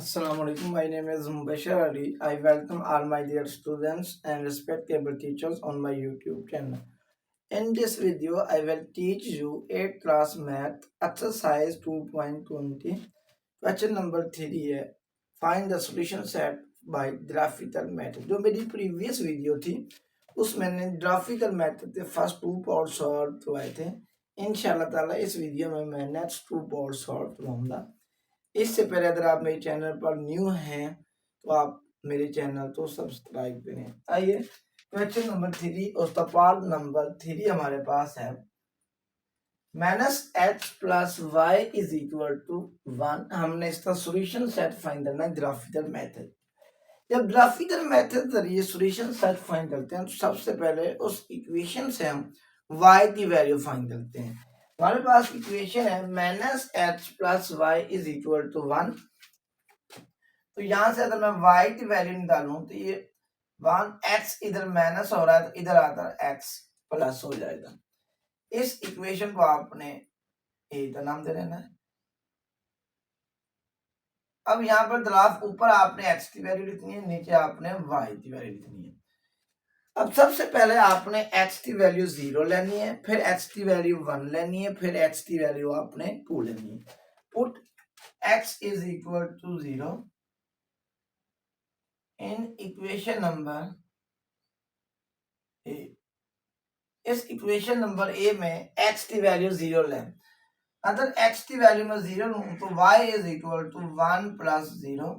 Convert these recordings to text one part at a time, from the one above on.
Assalamu alaikum. My name is Mubashir Ali. I welcome all my dear students and respectable teachers on my YouTube channel. In this video, I will teach you 8th class math exercise 2.20. Question number 3 है Find the solution set by graphical method. जो मेरी previous video थी उस मैंने graphical method के first two part solve करवाए थे. इंशाल्लाह ताला इस वीडियो में मैं next two part solve करवाऊंगा. इससे पहले अगर आप मेरे चैनल पर न्यू हैं तो आप मेरे चैनल को सब्सक्राइब करें. आइए क्वेश्चन नंबर 3 और पार्ट नंबर 3 हमारे पास है -x plus y is equal to 1. हमने इसका सॉल्यूशन सेट फाइंड करना है ग्राफिकल मेथड. जब ग्राफिकल मेथड जरिए सॉल्यूशन सेट फाइंड करते हैं तो सबसे पहले उस इक्वेशन से हम y की वैल्यू फाइंड करते हैं. हमारे पास इक्वेशन है -x plus y is equal to 1. तो यहां से अगर मैं y की वैल्यू निकालूं तो ये 1x इधर माइनस हो रहा है तो इधर आता है x प्लस हो जाएगा. इस इक्वेशन को आपने a का नाम दे देना है. अब यहाँ पर ग्राफ ऊपर आपने x की वैल्यू लिखनी है, नीचे आपने y की वैल्यू लिखनी है. अब सबसे पहले आपने x की वैल्यू 0 लेनी है, फिर x की वैल्यू 1 लेनी है, फिर x की वैल्यू आपने 2 लेनी है. Put x is equal to 0 in equation number a. इस इक्वेशन नंबर a में x की वैल्यू 0 लें. अगर x की वैल्यू में 0 लूं तो y is equal to 1 plus 0.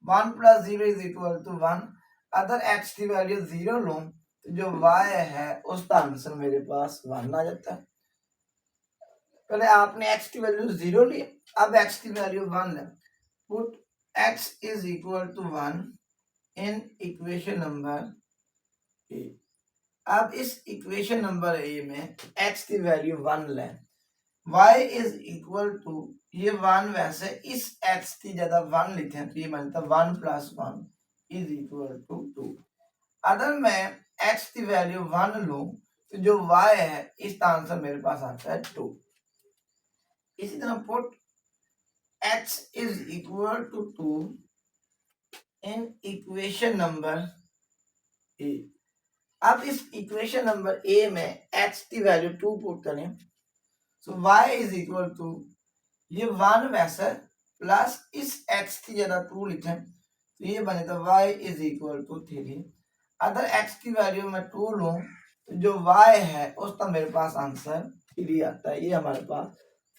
1 plus 0 is equal to 1. अगर x की वैल्यू 0 लूं तो जो y है उसका आंसर मेरे पास 1 आ जाता है. पहले आपने x की वैल्यू 0 ली, अब x की वैल्यू 1 लें. Put x is equal to 1 in equation number a. अब इस इक्वेशन नंबर a में x की वैल्यू 1 लें. y इज इक्वल टू ये 1 वैसे इस x की जगह 1 लिखें तो ये बनता है 1 प्लस 1 इज इक्वल टू 2. अगर मैं x की वैल्यू 1 लूं तो जो y है इसका आंसर मेरे पास आता है 2. इसी तरह put x is equal to 2 in equation number a. अब इस इक्वेशन नंबर a में x की वैल्यू 2 पुट करें तो y इज इक्वल टू ये 1 वैसे प्लस इस x की जगह 2 लिखें तो ये बनेगा y इज इक्वल टू 3. अगर x की वैल्यू में 2 लूं तो जो y है उसका मेरे पास आंसर 3 आता है. ये हमारे पास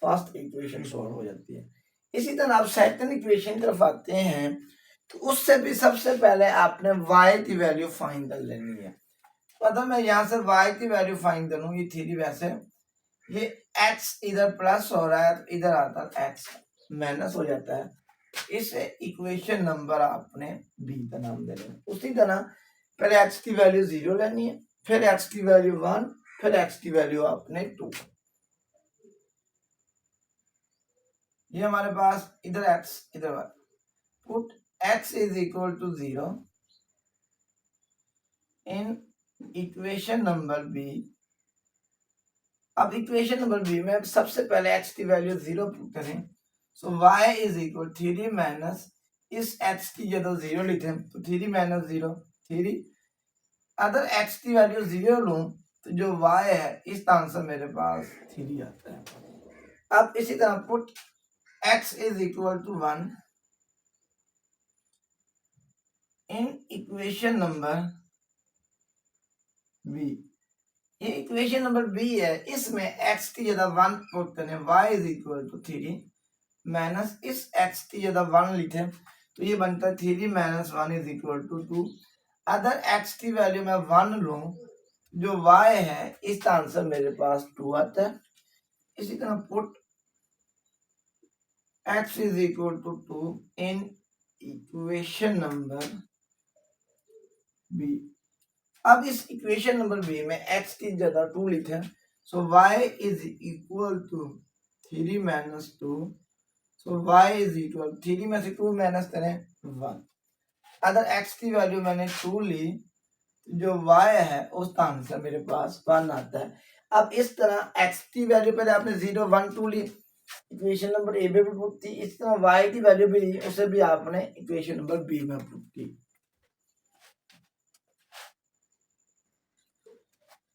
फर्स्ट इक्वेशन सॉल्व हो जाती है. इसी तरह आप सेकंड इक्वेशन की तरफ आते हैं तो उससे भी सबसे पहले आपने y की वैल्यू फाइंड कर लेनी है. तो अगर मैं यहाँ से y की वैल्यू फाइंड करूं, ये 3 वैसे ये x इधर प्लस हो रहा है तो इधर आता है x माइनस हो जाता है. इसे इक्वेशन नंबर आपने b का नाम दे देना. उसी तरह पहले x की वैल्यू 0 लेनी है, फिर x की वैल्यू 1, फिर x की वैल्यू आपने 2. ये हमारे पास इधर x इधर y. Put x is equal to 0 in equation number b. अब इक्वेशन नंबर b में सबसे पहले x की वैल्यू 0 पुट करें so y is equal 3 minus इस x की जगह 0 लिखें तो 3 माइनस 0 3. अगर x की वैल्यू 0 लूं तो जो y है इसका आंसर मेरे पास 3 आता है. अब इसी तरह put x is equal to 1 in equation number b. ये इक्वेशन नंबर b है, इसमें x की जगह 1 पुट करें y is equal to 3 minus इस x की जगह 1 लिखें तो ये बनता है 3 माइनस 1 इज इक्वल टू 2. अगर x की वैल्यू में 1 लूं जो y है इसका आंसर मेरे पास 2 आता है. इसी तरह put x is equal to 2 in equation number b. अब इस इक्वेशन नंबर b में x की जगह 2 लिखें so y is equal to 3 minus 2. So y is equal 3 में से 2 माइनस करें 1. अगर x की वैल्यू मैंने 2 ली जो y है उसका आंसर मेरे पास 1 आता है. अब इस तरह x की वैल्यू पहले आपने 0 1 2 ली इक्वेशन नंबर ए में भी पुट की, इस तरह वाई की वैल्यू भी ली, उसे भी आपने इक्वेशन नंबर बी में पुट की।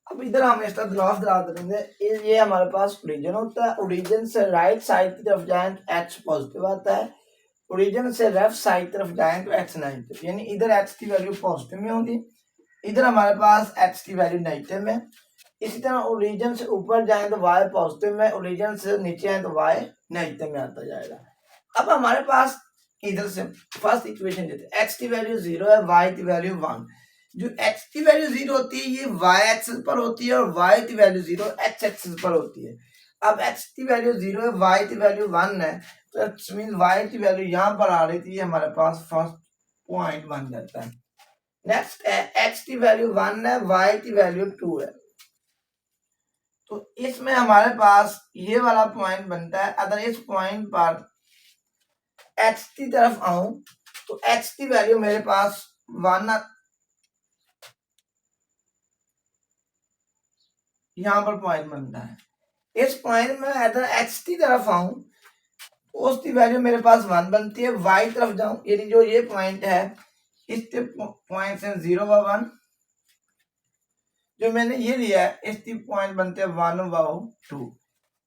अब इधर हम इसका ग्राफ ड्रा करेंगे। ये हमारे पास ओरिजिन होता है, ओरिजिन से राइट साइड की तरफ जाए तो एक्स पॉजिटिव आता है, ओरिजिन से लेफ्ट साइड की तरफ जाए तो एक्स नेगेटिव, यानी इधर एक्स की वैल्यू पॉजिटिव में होगी, इधर हमारे पास एक्स की वैल्यू नेगेटिव में। इसी तरह ओरिजिन से ऊपर जाए तो वाई पॉजिटिव में, ओरिजिन से नीचे आए तो वाई नेगेटिव में आता जाएगा। अब हमारे पास इधर से फर्स्ट इक्वेशन देते, एक्स की वैल्यू 0 है, वाई की वैल्यू 1। जो एक्स की वैल्यू 0 होती है ये वाई एक्सिस पर होती है, और वाई की वैल्यू 0 एक्स एक्सिस पर होती है। अब एक्स की वैल्यू 0 है, वाई की वैल्यू 1 है, तो इट्स मीन वाई की वैल्यू यहाँ पर आ रही थी, हमारे पास फर्स्ट पॉइंट बन जाता है। नेक्स्ट है एक्स की वैल्यू 1 है, वाई की वैल्यू 2 है, तो इसमें हमारे पास ये वाला पॉइंट बनता है। अगर इस पॉइंट पर एक्स की तरफ आऊं तो एक्स की वैल्यू मेरे पास 1, यहाँ पर पॉइंट बनता है। इस पॉइंट में अगर एक्स की तरफ आऊं तो उसकी वैल्यू मेरे पास 1 बनती है। वाई तरफ जाऊं, यानी जो ये पॉइंट है, इसके पॉइंट से 0 व 1, जो मैंने ये लिया है, इसकी पॉइंट बनते हैं 1 व 2।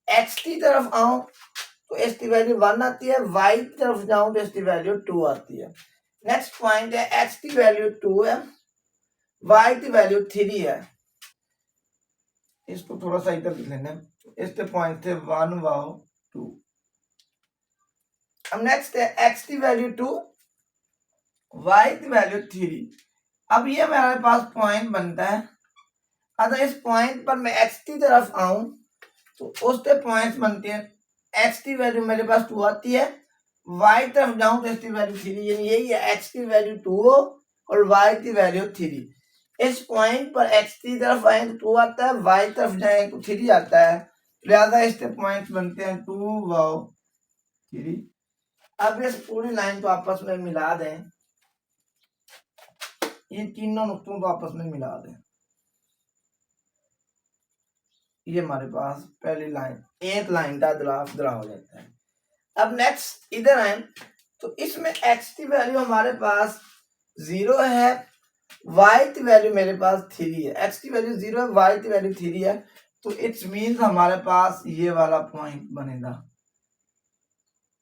एक्स की तरफ आऊं तो इसकी वैल्यू 1 आती है, वाई की तरफ जाऊं तो इसकी वैल्यू 2 आती है। नेक्स्ट पॉइंट है एक्स की वैल्यू 2 है, वाई की वैल्यू 3 है। इसको थोड़ा सा इधर लिख लेना, इसके पॉइंट थे 1 व 2। अब नेक्स्ट है एक्स की वैल्यू 2, वाई की वैल्यू 3। अब ये मेरे पास पॉइंट बनता है। अगर इस पॉइंट पर मैं एक्स की तरफ आऊं तो उसके पॉइंट्स बनते हैं, एक्स की वैल्यू मेरे पास 2 आती है, वाई तरफ जाऊं तो इसकी वैल्यू 3, यानी यही है, एक्स की वैल्यू 2 और वाई की वैल्यू 3। इस पॉइंट पर एक्स की तरफ आए तो 2 आता है, वाई तरफ जाए तो 3 आता है, लिहाजा इसके पॉइंट्स बनते हैं 2 व 3। अब इस पूरी लाइन को आपस में मिला दें, ये तीनों नुक्तों को आपस में मिला दें, ये हमारे पास पहली लाइन, एक लाइन का ग्राफ ड्रा हो जाता है। अब नेक्स्ट इधर आए तो इसमें एक्स की वैल्यू हमारे पास 0 है, वाई की वैल्यू मेरे पास 3 है। एक्स की वैल्यू 0 है, वाई की वैल्यू 3 है, तो इट्स मीन्स हमारे पास ये वाला पॉइंट बनेगा,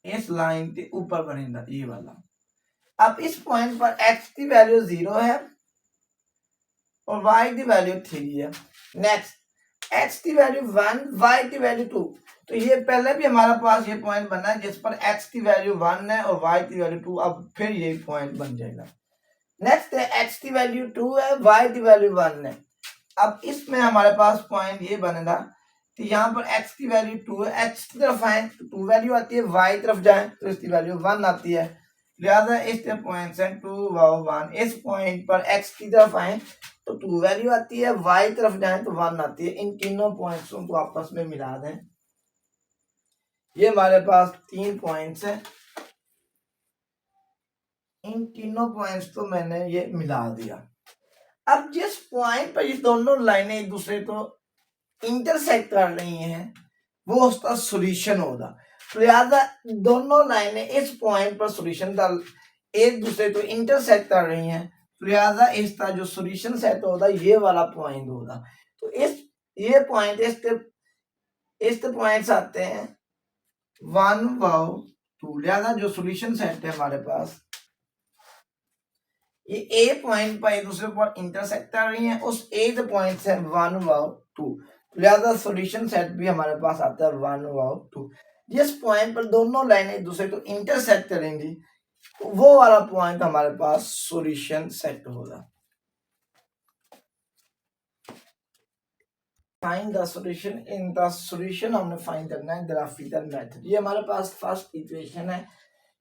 इस लाइन के ऊपर बनेगा ये वाला। अब इस पॉइंट पर एक्स की वैल्यू 0 है और y की वैल्यू 3 है। नेक्स्ट x की वैल्यू 1, y की वैल्यू 2, तो ये पहले भी हमारा पास ये पॉइंट बना है जिस पर x की वैल्यू 1 है और y की वैल्यू 2, अब फिर ये पॉइंट बन जाएगा। नेक्स्ट है x की वैल्यू 2 है, y की वैल्यू 1 है। अब इसमें हमारे पास पॉइंट ये बनेगा कि यहाँ पर x की वैल्यू 2 है, x की तरफ आए तो 2 वैल्यू आती है, y की तरफ जाए तो इसकी वैल्यू 1 आती है, लिहाजा इसके पॉइंट्स हैं 2 व 1। इस पॉइंट पर x की तरफ आए तो 2 वैल्यू आती है, y तरफ जाए तो 1 आती है। इन तीनों पॉइंट्सों को आपस में मिला दें, ये हमारे पास 3 पॉइंट्स हैं, इन तीनों पॉइंट्स को मैंने ये मिला दिया। अब जिस पॉइंट पर ये दोनों लाइनें एक दूसरे को इंटरसेक्ट कर रही हैं वो उसका सॉल्यूशन होगा, तो लिहाजा दोनों लाइनें इस पॉइंट पर सॉल्यूशन का एक दूसरे को इंटरसेक्ट कर रही हैं, लिहाजा इसका जो सॉल्यूशन सेट होगा ये वाला पॉइंट होगा। तो ये पॉइंट इसके पॉइंट्स आते हैं 1 व 2, लिहाजा जो सॉल्यूशन सेट है हमारे पास, ये ए पॉइंट पर एक दूसरे पर इंटरसेक्ट कर रही हैं, उस ए पॉइंट से 1 व 2, लिहाजा सॉल्यूशन सेट भी हमारे पास आता है 1 व 2। जिस पॉइंट पर दोनों लाइनें एक दूसरे को इंटरसेक्ट करेंगी तो वो वाला पॉइंट हमारे पास सॉल्यूशन सेट होगा। Find the solution, in the solution हमने फाइंड करना है ग्राफिकल मेथड। ये हमारे पास फर्स्ट इक्वेशन है,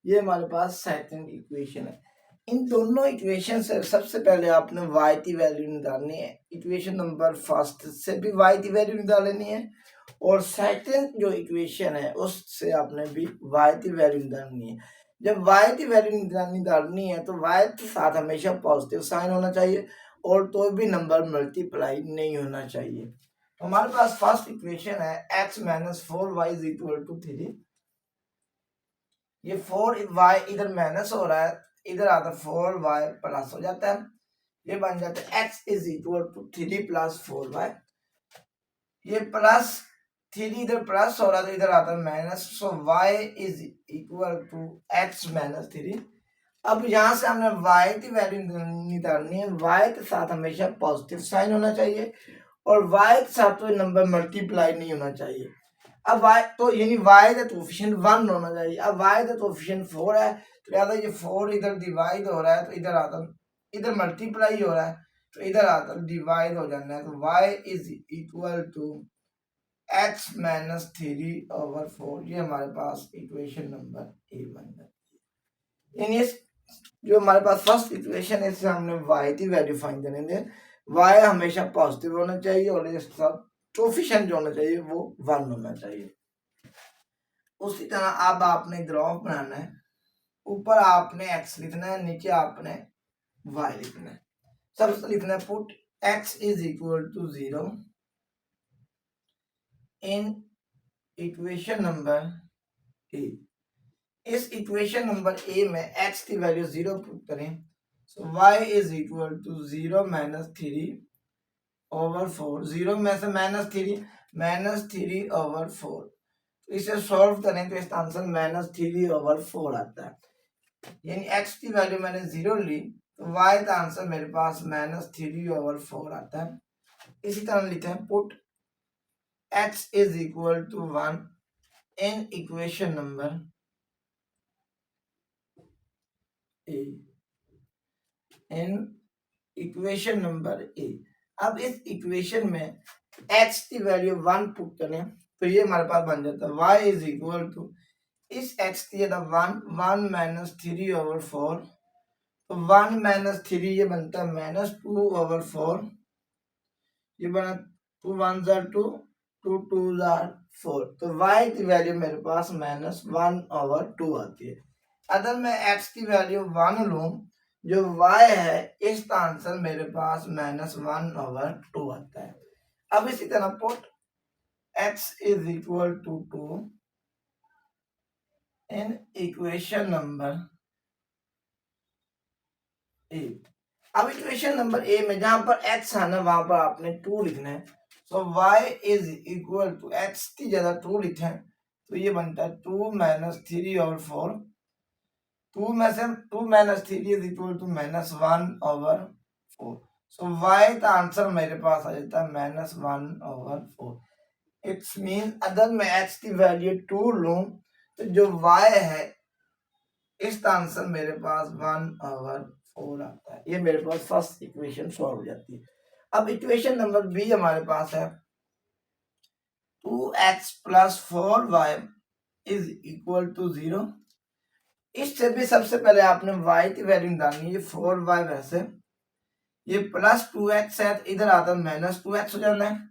ये हमारे पास सेकंड इक्वेशन है। इन दोनों इक्वेशन से सबसे पहले आपने y की वैल्यू निकालनी है, इक्वेशन नंबर फर्स्ट से भी y की वैल्यू निकालनी है, और सेकंड जो इक्वेशन है उससे आपने भी y की वैल्यू निकालनी है। जब y की वैल्यू निकालनी है तो y के साथ हमेशा पॉजिटिव साइन होना चाहिए और तो भी नंबर मल्टीप्लाई नहीं होना चाहिए। हमारे पास फर्स्ट इक्वेशन है x minus 4y is equal to 3। ये 4y इधर माइनस हो रहा है, इधर आता 4y प्लस हो जाता है, ये बन जाता है x is equal to 3 plus 4y। ये प्लस 3 इधर प्लस हो रहा है तो इधर आता है minus, so y is equal to x minus 3। अब यहाँ से हमने y की वैल्यू निकालनी है, y के साथ हमेशा पॉजिटिव साइन होना चाहिए और y के साथ कोई नंबर मल्टीप्लाई नहीं होना चाहिए। अब y तो यानी y का कोएफिशिएंट 1 होना चाहिए। अब y का कोएफिशिएंट 4 है तो लिहाजा ये 4 इधर डिवाइड हो रहा है तो इधर आता, इधर मल्टीप्लाई हो रहा है तो इधर आता डिवाइड हो जाना है, तो y is equal to x minus 3/4। ये हमारे पास इक्वेशन नंबर ए बन जाती है। यानी जो हमारे पास फर्स्ट इक्वेशन है इससे हमने y की वैल्यू फाइंड करेंगे। y हमेशा पॉजिटिव होना चाहिए और इसके साथ कोएफिशिएंट जो होना चाहिए वो 1 होना चाहिए। उसी तरह अब आपने ग्राफ बनाना है, ऊपर आपने x लिखना है, नीचे आपने y लिखना है। सबसे लिखना है put x is equal to 0 in equation number A. इस इक्वेशन नंबर ए में x की वैल्यू 0 पुट करें, so y is equal to 0 minus 3/4। 0 में से माइनस 3/4, इसे सॉल्व करें तो इसका आंसर माइनस 3/4 आता है। यानी x की वैल्यू मैंने 0 ली तो y का आंसर मेरे पास माइनस 3/4 आता है। इसी तरह लिखते हैं put x is equal to 1 in equation number A. In equation number A, अब इस इक्वेशन में x की वैल्यू 1 पुट करें तो ये हमारे पास बन जाता है y इज इक्वल टू, इस x की जगह 1 माइनस 3/4, तो 1 माइनस 3 ये बनता है माइनस 2/4। ये बना 2 1 जार 2, 2 2 जार 4, तो y की वैल्यू मेरे पास माइनस 1/2 आती है। अगर मैं x की वैल्यू 1 लूं, जो y है इसका आंसर मेरे पास माइनस 1/2 आता है। अब इसी तरह put x is equal to 2 in equation number A. अब इक्वेशन नंबर ए में जहां पर x आना वहां पर आपने 2 लिखना है, so y is equal to x की जगह 2 लिखें तो ये बनता है 2 माइनस 3/4। 2 में से 2 minus 3 is equal to minus 1/4, so y का आंसर मेरे पास आ जाता है माइनस 1/4। इट्स मीन अगर मैं x की वैल्यू 2 लूं तो जो y है इसका आंसर मेरे पास 1/4 आता है। ये मेरे पास फर्स्ट इक्वेशन सॉल्व हो जाती है। अब इक्वेशन नंबर बी हमारे पास है 2x plus 4y is equal to 0। इससे भी सबसे पहले आपने y की वैल्यू निकालनी है, 4y वैसे ये प्लस 2x है तो इधर आता माइनस 2x हो जाना है।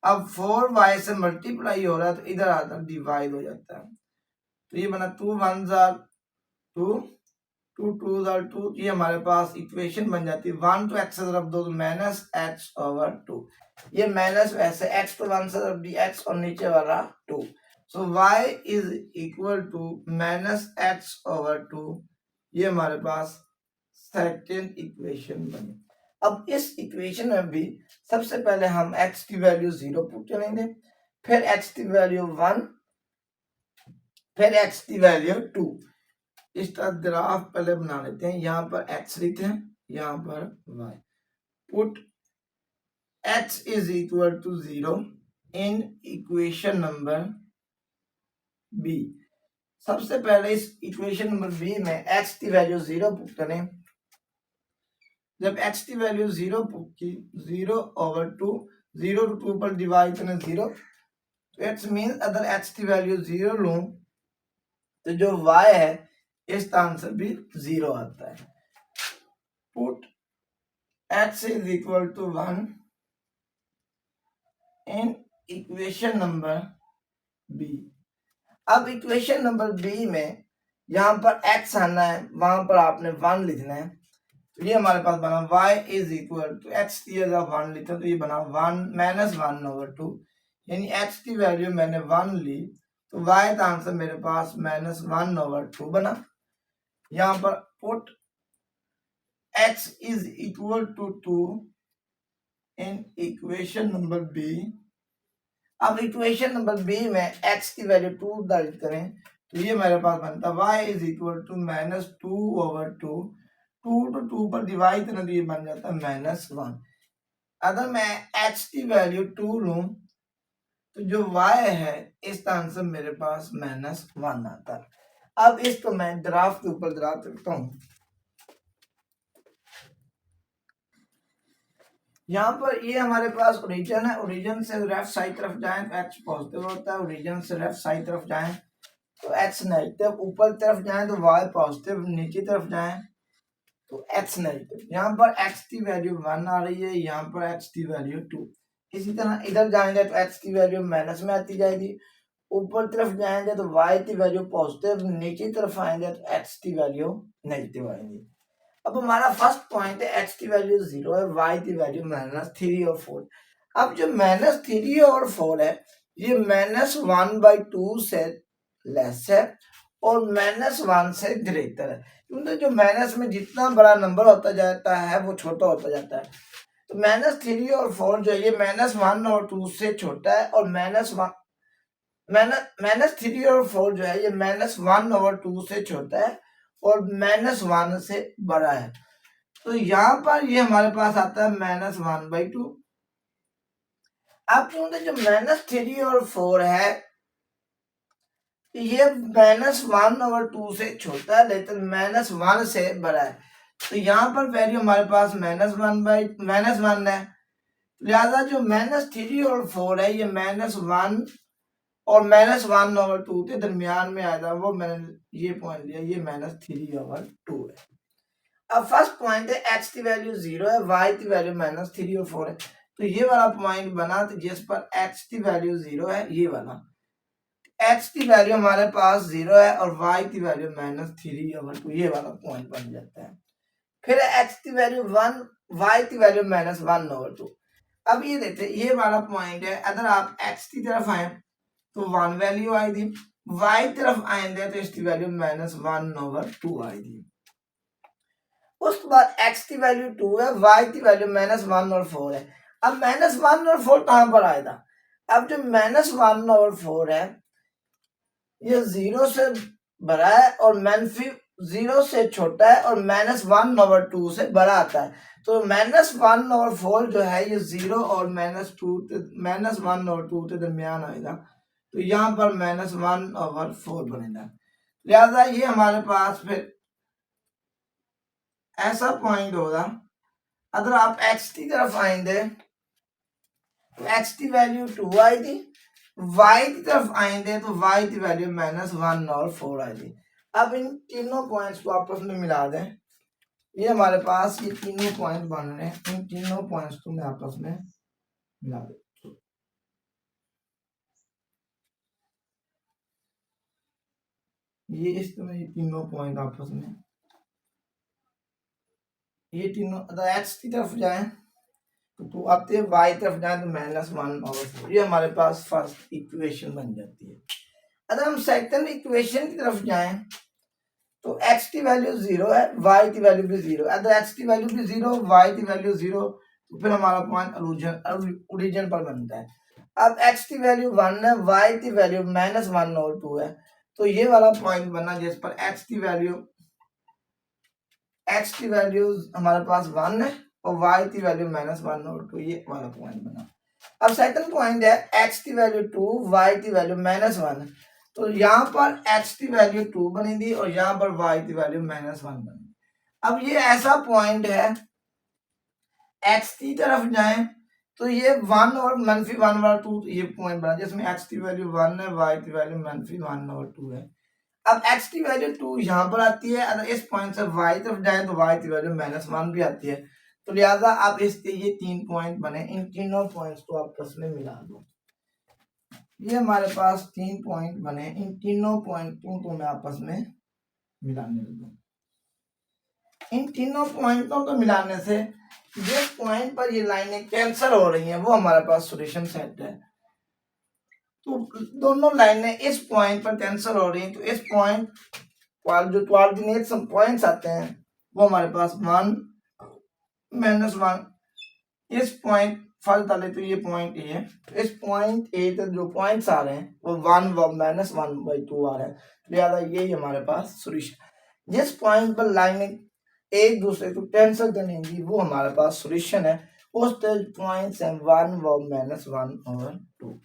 अब 4y से मल्टीप्लाई हो रहा है तो इधर आता डिवाइड हो जाता है, तो ये बना 2 1 जार 2, 2 2 जार 2, ये हमारे पास इक्वेशन बन जाती है 1 तो x से तरफ दो तो माइनस x/2। ये माइनस वैसे x तो 1 से तरफ dx और नीचे वाला 2, so y is equal to minus x/2। ये हमारे पास सेकंड इक्वेशन बनी। अब इस इक्वेशन में भी सबसे पहले हम x की वैल्यू 0 पुट करेंगे, फिर x की वैल्यू 1, फिर x की वैल्यू 2। इसका ग्राफ पहले बना लेते हैं, यहाँ पर x लिखते हैं, यहाँ पर y। Put x is equal to 0 in equation number B. सबसे पहले इस इक्वेशन नंबर बी में x की वैल्यू 0 पुट करें। जब x की वैल्यू 0 पुट की, 0/2, 0 to 2 पर डिवाइड करें 0, तो इट्स मीन अगर x की वैल्यू 0 लूं तो जो y है इसका आंसर भी 0 आता है। Put x is equal to 1 in equation number B. अब इक्वेशन नंबर बी में जहां पर x आना है वहां पर आपने 1 लिखना है, तो ये हमारे पास बना y is equal to x की जगह 1 लेते हैं तो ये बना 1 -1/2, यानी x की वैल्यू मैंने 1 ली तो y का आंसर मेरे पास -1/2 बना। यहाँ पर put x is equal to 2 in equation number B. अब इक्वेशन नंबर बी में x की वैल्यू 2 दर्ज करें तो ये मेरे पास बनता y is equal to -2/2, 2 to 2 पर डिवाइड करना तो ये बन जाता है -1। अगर मैं x की वैल्यू 2 लूं तो जो y है इसका आंसर मेरे पास -1 आता है। अब इसको मैं ग्राफ के ऊपर ड्रा करता हूं। यहाँ पर ये हमारे पास ओरिजिन है, ओरिजिन से लेफ्ट साइड तरफ जाएं तो x पॉजिटिव होता है, ओरिजिन से लेफ्ट साइड तरफ जाएं तो x नेगेटिव, ऊपर तरफ जाएं तो y पॉजिटिव, नीचे तरफ जाएं तो x नेगेटिव। यहाँ पर x की वैल्यू 1 आ रही है, यहाँ पर x की वैल्यू 2। इसी तरह इधर जाएंगे तो x की वैल्यू माइनस में आती जाएगी, ऊपर तरफ जाएंगे तो y की वैल्यू पॉजिटिव, नीचे तरफ आएंगे तो x की वैल्यू नेगेटिव आएगी। अब हमारा फर्स्ट पॉइंट है x की वैल्यू 0 है, y की वैल्यू -3 और 4। अब जो -3 और 4 है ये -1/2 से लेस है और -1 से ग्रेटर है, क्योंकि जो माइनस में जितना बड़ा नंबर होता जाता है वो छोटा होता जाता है। तो -3 और 4 जो है ये -1 और 2 से छोटा है और -3 और 4 जो है ये -1 और 2 से छोटा है और -1 से बड़ा है। तो यहाँ पर ये हमारे पास आता है -1/2। अब क्योंकि जो -3 और 4 है ये -1/2 से छोटा है लेकिन -1 से बड़ा है, तो यहाँ पर वैल्यू हमारे पास -1 है, लिहाजा जो -3 और 4 है ये -1 और -1/2 के दरमियान में आएगा, वो मैंने ये पॉइंट लिया, ये -3/2 है। अब फर्स्ट पॉइंट है x की वैल्यू 0 है, y की वैल्यू -3 और 4 है, तो ये वाला पॉइंट बना तो जिस पर x की वैल्यू 0 है ये वाला, x की वैल्यू हमारे पास 0 है और y की वैल्यू -3/2, ये वाला पॉइंट बन जाता है। फिर x की वैल्यू 1, y की वैल्यू -1/2। अब ये देखते हैं ये वाला पॉइंट है, अगर आप x की तरफ आए तो 1 वैल्यू आएगी, y तरफ आएंगे तो इसकी वैल्यू -1/2 आएगी। उसके बाद x की वैल्यू 2 है, y की वैल्यू -1 और 4 है। अब -1 और 4 कहां पर आएगा? अब जो -1 और 4 है ये 0 से बड़ा है और -0 से छोटा है और -1/2 से बड़ा आता है, तो -1 और 4 जो है ये 0 और -1 और 2 के दरमियान आएगा, तो यहाँ पर -1/4 बनेगा। लिहाजा ये हमारे पास फिर ऐसा पॉइंट होगा, अगर आप x की तरफ आएंगे तो x की वैल्यू 2 आएगी, y की तरफ आएंगे तो y की वैल्यू -1 और 4 आएगी। अब इन तीनों पॉइंट्स को आपस में मिला दें, ये हमारे पास ये तीनों पॉइंट बन रहे हैं, इन तीनों पॉइंट्स को मैं आपस में मिला दें। ये इस तरह ये तीनों पॉइंट आपस में, ये तीनों अगर x की तरफ जाएं तो आते हैं, y तरफ जाएं तो -1/4, ये हमारे पास फर्स्ट इक्वेशन बन जाती है। अगर हम सेकंड इक्वेशन की तरफ जाएं तो x की वैल्यू 0 है, y की वैल्यू भी 0, अगर x की वैल्यू भी 0 y की वैल्यू 0 तो फिर हमारा पॉइंट ओरिजिन पर बनता है। अब x की वैल्यू 1 है, y की वैल्यू -1 और 2 है, तो ये वाला पॉइंट बना जिस पर x की वैल्यू हमारे पास 1 है और y की वैल्यू -1 और 2, ये वाला पॉइंट बना। अब सेकंड पॉइंट है x की वैल्यू 2, y की वैल्यू -1, तो यहाँ पर x की वैल्यू 2 बनेगी और यहाँ पर y की वैल्यू -1 बनेगी। अब ये ऐसा पॉइंट है, x की तरफ जाएं तो ये 1 और -1/2 ये पॉइंट बना जिसमें x की वैल्यू 1 है, y की वैल्यू -1 और 2 है। अब x की वैल्यू 2 यहाँ पर आती है, अगर इस पॉइंट से y तरफ जाएं तो y की वैल्यू -1 भी आती है, तो लिहाजा आप इसके ये 3 पॉइंट बने, इन तीनों पॉइंट्स को आपस में मिला दो। ये हमारे पास 3 पॉइंट बने, इन तीनों पॉइंटों को मैं आपस में मिलाने लगा। इन तीनों पॉइंटों को मिलाने से जिस पॉइंट पर ये लाइनें कैंसिल हो रही हैं वो हमारे पास सॉल्यूशन सेट है। तो दोनों लाइनें इस पॉइंट पर कैंसिल हो रही हैं, तो इस पॉइंट जो कोऑर्डिनेट पॉइंट्स आते हैं वो हमारे पास 1 -1, इस पॉइंट फल डाले तो ये पॉइंट ए है, इस पॉइंट ए तक जो पॉइंट्स आ रहे हैं वो 1 व -1/2 आ रहे हैं, लिहाजा यही हमारे पास सॉल्यूशन। जिस पॉइंट पर लाइनें एक दूसरे को कैंसिल करेंगी वो हमारे पास सॉल्यूशन है। उस पॉइंट्स हैं 1 व -1/2।